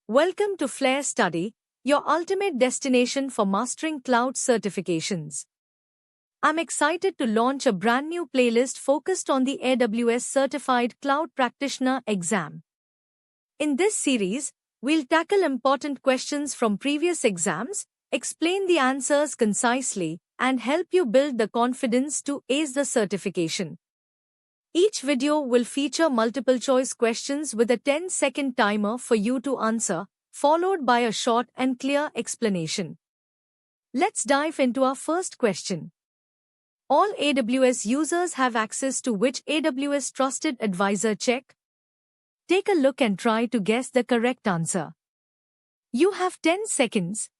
Welcome to Flair Study, your ultimate destination for mastering cloud certifications. I'm excited to launch a brand new playlist focused on the AWS Certified Cloud Practitioner exam. In this series, we'll tackle important questions from previous exams, explain the answers concisely, and help you build the confidence to ace the certification. Each video will feature multiple choice questions with a 10-second timer for you to answer, followed by a short and clear explanation. Let's dive into our first question. All AWS users have access to which AWS Trusted Advisor check? Take a look and try to guess the correct answer. You have 10 seconds.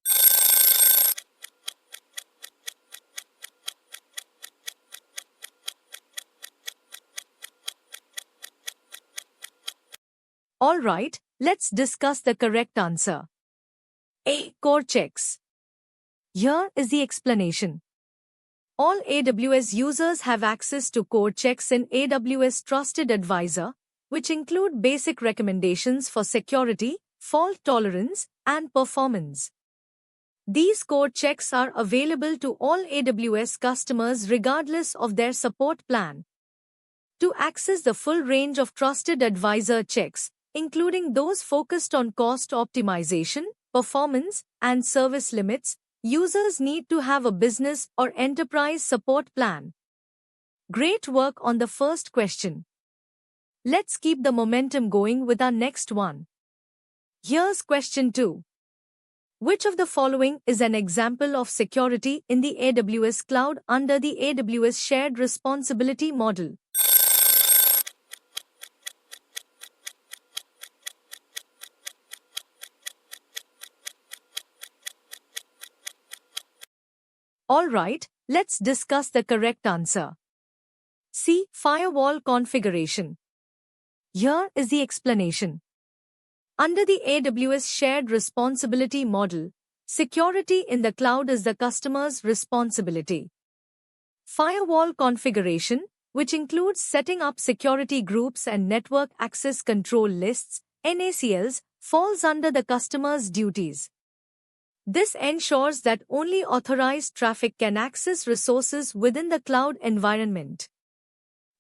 Alright, let's discuss the correct answer. A. Core checks. Here is the explanation. All AWS users have access to core checks in AWS Trusted Advisor, which include basic recommendations for security, fault tolerance, and performance. These core checks are available to all AWS customers regardless of their support plan. To access the full range of Trusted Advisor checks, including those focused on cost optimization, performance, and service limits, users need to have a business or enterprise support plan. Great work on the first question. Let's keep the momentum going with our next one. Here's question 2. Which of the following is an example of security in the AWS cloud under the AWS Shared Responsibility model? Alright, let's discuss the correct answer. C. Firewall configuration. Here is the explanation. Under the AWS Shared Responsibility model, security in the cloud is the customer's responsibility. Firewall configuration, which includes setting up security groups and network access control lists, NACLs, falls under the customer's duties. This ensures that only authorized traffic can access resources within the cloud environment.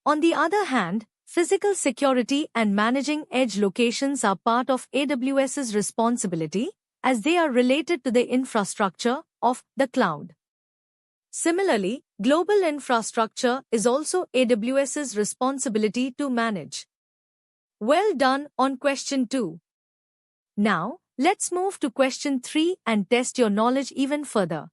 On the other hand, physical security and managing edge locations are part of AWS's responsibility, as they are related to the infrastructure of the cloud. Similarly, global infrastructure is also AWS's responsibility to manage. Well done on question 2. Now, let's move to question 3 and test your knowledge even further.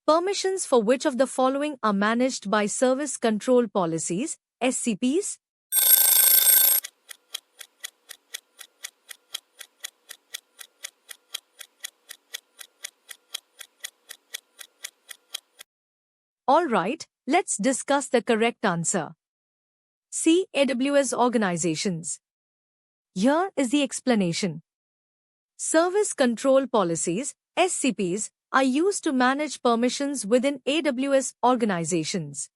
Permissions for which of the following are managed by Service Control Policies, SCPs? Alright, let's discuss the correct answer. C. AWS Organizations. Here is the explanation. Service Control Policies, SCPs, are used to manage permissions within AWS organizations.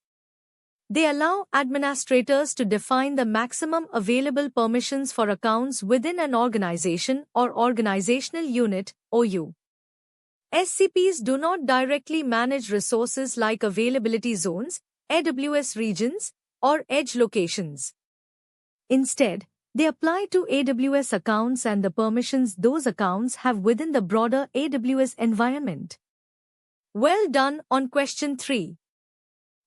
They allow administrators to define the maximum available permissions for accounts within an organization or organizational unit, OU. SCPs do not directly manage resources like availability zones, AWS regions, or edge locations. Instead, they apply to AWS accounts and the permissions those accounts have within the broader AWS environment. Well done on question 3.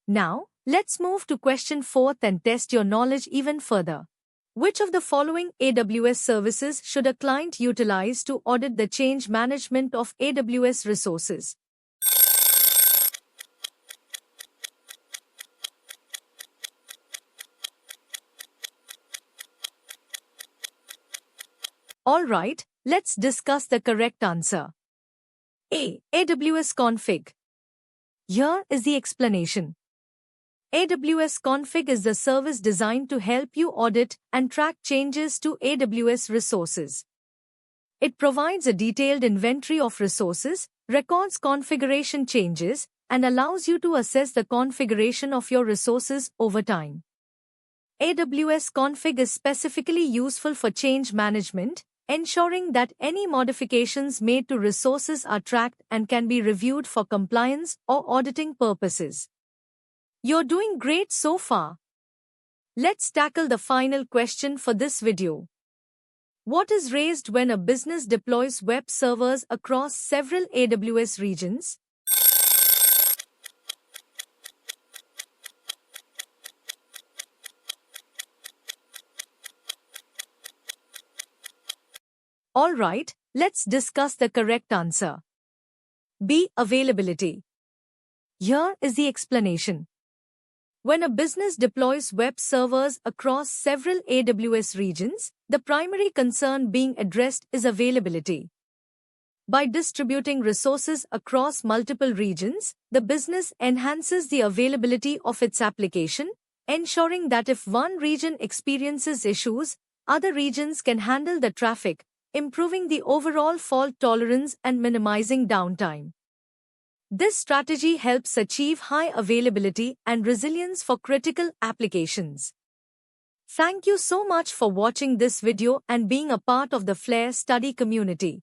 Now, let's move to question 4 and test your knowledge even further. Which of the following AWS services should a client utilize to audit the change management of AWS resources? Alright, let's discuss the correct answer. A. AWS Config. Here is the explanation. AWS Config is the service designed to help you audit and track changes to AWS resources. It provides a detailed inventory of resources, records configuration changes, and allows you to assess the configuration of your resources over time. AWS Config is specifically useful for change management, ensuring that any modifications made to resources are tracked and can be reviewed for compliance or auditing purposes. You're doing great so far. Let's tackle the final question for this video. What is raised when a business deploys web servers across several AWS regions? Alright, let's discuss the correct answer. B. Availability. Here is the explanation. When a business deploys web servers across several AWS regions, the primary concern being addressed is availability. By distributing resources across multiple regions, the business enhances the availability of its application, ensuring that if one region experiences issues, other regions can handle the traffic, improving the overall fault tolerance and minimizing downtime. This strategy helps achieve high availability and resilience for critical applications. Thank you so much for watching this video and being a part of the Flare study community.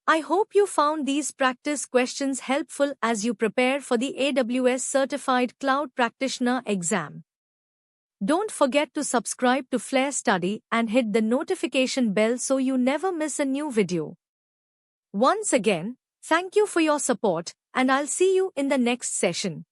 I hope you found these practice questions helpful as you prepare for the AWS Certified Cloud Practitioner exam. Don't forget to subscribe to Flare Study and hit the notification bell so you never miss a new video. Once again, thank you for your support, and I'll see you in the next session.